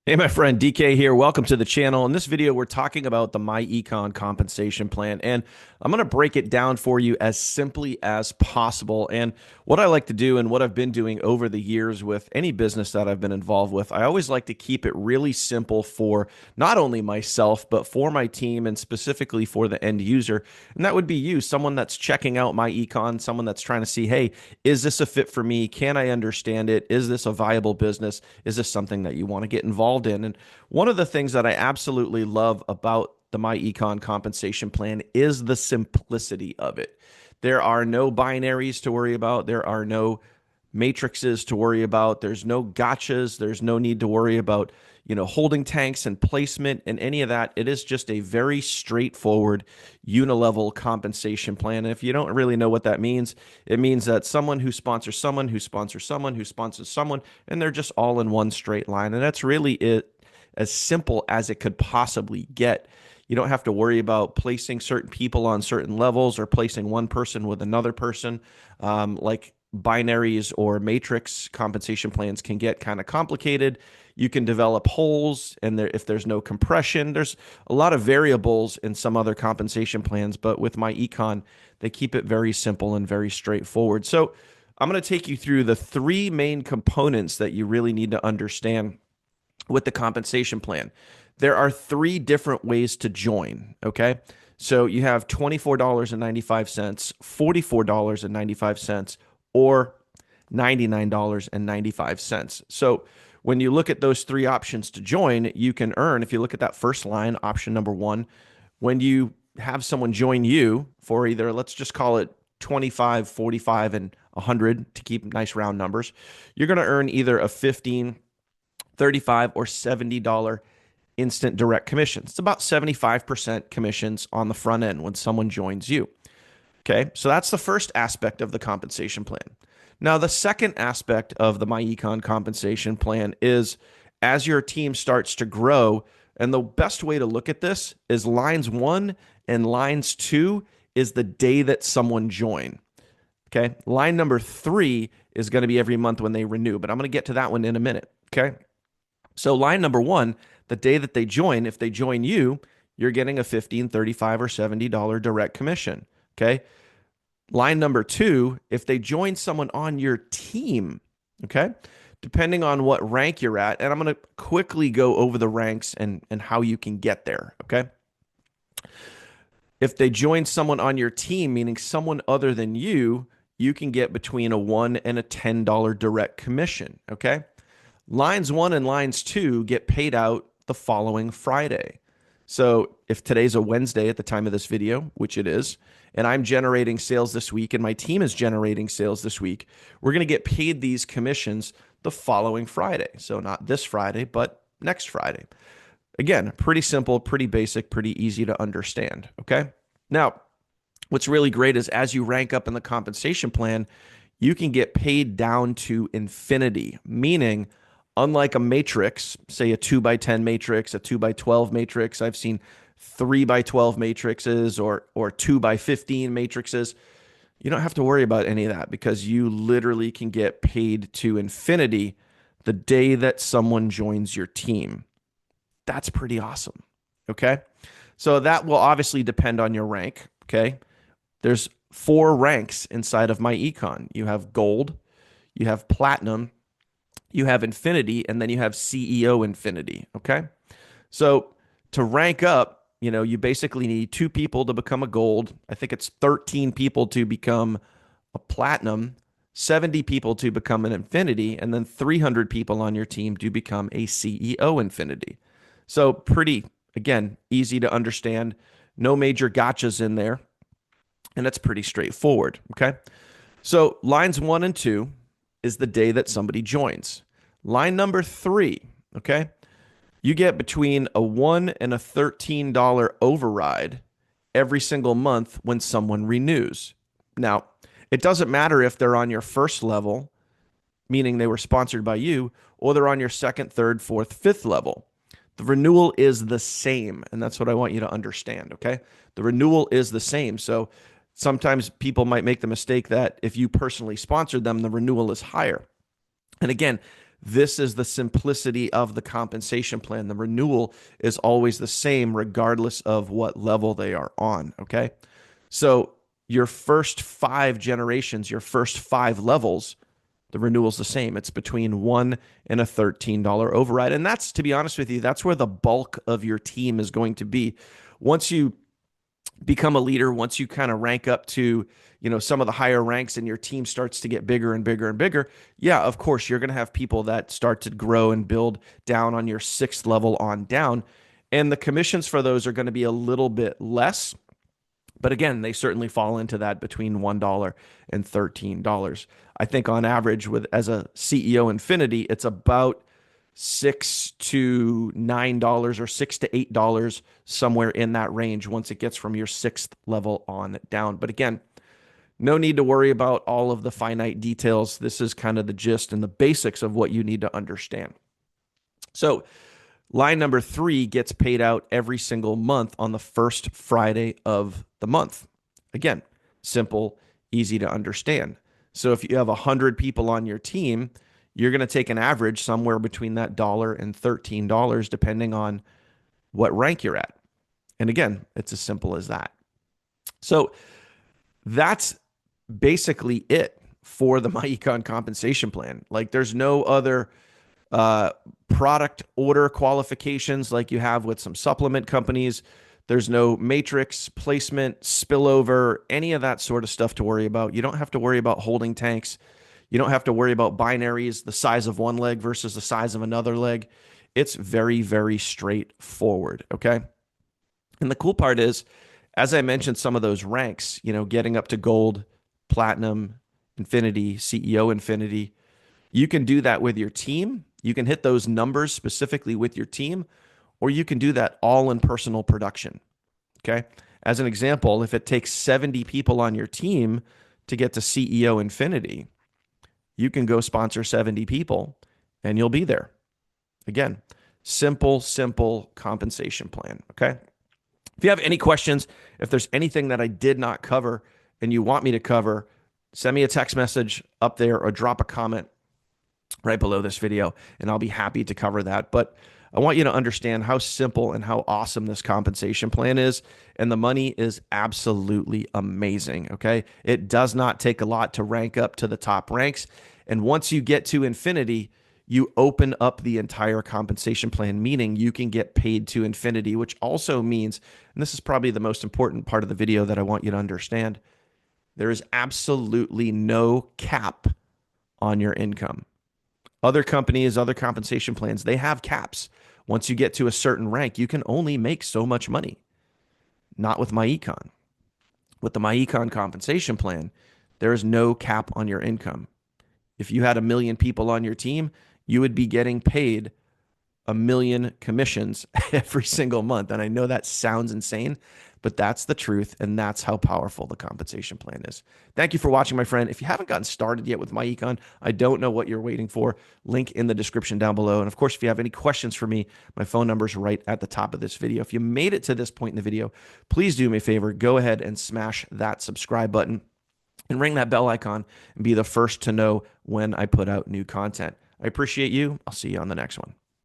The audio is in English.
Hey, my friend DK here. Welcome to the channel. In this video, we're talking about the myEcon compensation plan, and I'm going to break it down for you as simply as possible. And what I like to do and what I've been doing over the years with any business that I've been involved with, I always like to keep it really simple for not only myself, but for my team and specifically for the end user. And that would be you, someone that's checking out myEcon, someone that's trying to see, hey, is this a fit for me? Can I understand it? Is this a viable business? Is this something that you want to get involved in? And one of the things that I absolutely love about the myEcon compensation plan is the simplicity of it. There are no binaries to worry about. There are no matrices to worry about. There's no gotchas. There's no need to worry about, holding tanks and placement and any of that. It is just a very straightforward unilevel compensation plan. And if you don't really know what that means, it means that someone who sponsors someone who sponsors someone who sponsors someone, and they're just all in one straight line. And that's really it, as simple as it could possibly get. You don't have to worry about placing certain people on certain levels or placing one person with another person. Like binaries or matrix compensation plans can get kind of complicated. You can develop holes, and if there's no compression, there's a lot of variables in some other compensation plans. But with myEcon, they keep it very simple and very straightforward. So I'm going to take you through the three main components that you really need to understand with the compensation plan. There are three different ways to join. Okay. So you have $24.95, $44.95, or $99.95. So when you look at those three options to join, you can earn, if you look at that first line, option number one, when you have someone join you for either, let's just call it 25, 45, and 100 to keep nice round numbers, you're going to earn either a 15, 35, or $70 instant direct commission. It's about 75% commissions on the front end when someone joins you. Okay, so that's the first aspect of the compensation plan. Now, the second aspect of the myEcon compensation plan is as your team starts to grow, and the best way to look at this is lines 1 and lines 2 is the day that someone joined. Okay, line number 3 is going to be every month when they renew, but I'm going to get to that one in a minute. Okay, so line number 1, the day that they join, if they join you, you're getting a $15, $35, or $70 direct commission. Okay. Line number 2, if they join someone on your team, okay, depending on what rank you're at, and I'm going to quickly go over the ranks and how you can get there, okay? If they join someone on your team, meaning someone other than you, you can get between a $1 and a $10 direct commission, okay? Lines 1 and lines 2 get paid out the following Friday. So if today's a Wednesday at the time of this video, which it is, and I'm generating sales this week and my team is generating sales this week, we're going to get paid these commissions the following Friday. So not this Friday, but next Friday. Again, pretty simple, pretty basic, pretty easy to understand. Okay. Now, what's really great is as you rank up in the compensation plan, you can get paid down to infinity, meaning unlike a matrix, say a 2x10 matrix, a 2x12 matrix, I've seen 3x12 matrices or 2x15 matrices. You don't have to worry about any of that because you literally can get paid to infinity the day that someone joins your team. That's pretty awesome. Okay. So that will obviously depend on your rank. Okay. There's 4 ranks inside of myEcon. You have gold, you have platinum, you have infinity, and then you have CEO infinity. Okay. So to rank up, you basically need 2 people to become a gold. I think it's 13 people to become a platinum, 70 people to become an infinity, and then 300 people on your team to become a CEO infinity. So pretty, again, easy to understand. No major gotchas in there. And that's pretty straightforward. Okay. So lines 1 and 2 is the day that somebody joins. Line number 3, okay? You get between a $1 and a $13 override every single month when someone renews. Now, it doesn't matter if they're on your first level, meaning they were sponsored by you, or they're on your second, third, fourth, fifth level. The renewal is the same, and that's what I want you to understand, okay? The renewal is the same. So sometimes people might make the mistake that if you personally sponsored them, the renewal is higher. And again, This is the simplicity of the compensation plan. The renewal is always the same, regardless of what level they are on. Okay. So your first 5 generations, your first 5 levels, the renewal's the same. It's between $1 and a $13 override. And that's, to be honest with you, that's where the bulk of your team is going to be. Once you become a leader, once you kind of rank up to, some of the higher ranks and your team starts to get bigger and bigger and bigger, yeah, of course, you're going to have people that start to grow and build down on your 6th level on down. And the commissions for those are going to be a little bit less. But again, they certainly fall into that between $1 and $13. I think on average, as a CEO Infinity, it's about $6 to $9 or $6 to $8, somewhere in that range once it gets from your 6th level on down. But again, no need to worry about all of the finite details. This is kind of the gist and the basics of what you need to understand. So line number 3 gets paid out every single month on the first Friday of the month. Again, simple, easy to understand. So if you have 100 people on your team, you're going to take an average somewhere between that $1 and $13, depending on what rank you're at. And again, it's as simple as that. So that's basically it for the myEcon compensation plan. Like, there's no other product order qualifications like you have with some supplement companies. There's no matrix, placement, spillover, any of that sort of stuff to worry about. You don't have to worry about holding tanks. You don't have to worry about binaries, the size of one leg versus the size of another leg. It's very, very straightforward, okay? And the cool part is, as I mentioned, some of those ranks, getting up to gold, platinum, infinity, CEO infinity, you can do that with your team. You can hit those numbers specifically with your team, or you can do that all in personal production, okay? As an example, if it takes 70 people on your team to get to CEO infinity, you can go sponsor 70 people and you'll be there. Again, simple compensation plan, okay? If you have any questions, if there's anything that I did not cover and you want me to cover, send me a text message up there or drop a comment right below this video, and I'll be happy to cover that. But I want you to understand how simple and how awesome this compensation plan is, and the money is absolutely amazing, okay? It does not take a lot to rank up to the top ranks, and once you get to infinity, you open up the entire compensation plan, meaning you can get paid to infinity, which also means, and this is probably the most important part of the video that I want you to understand, there is absolutely no cap on your income. Other companies, other compensation plans, they have caps. Once you get to a certain rank, you can only make so much money. Not with myEcon. With the myEcon compensation plan, there is no cap on your income. If you had 1 million people on your team, you would be getting paid 1 million commissions every single month. And I know that sounds insane, but that's the truth, and that's how powerful the compensation plan is. Thank you for watching, my friend. If you haven't gotten started yet with myEcon, I don't know what you're waiting for. Link in the description down below. And of course, if you have any questions for me, my phone number is right at the top of this video. If you made it to this point in the video, please do me a favor. Go ahead and smash that subscribe button and ring that bell icon and be the first to know when I put out new content. I appreciate you. I'll see you on the next one.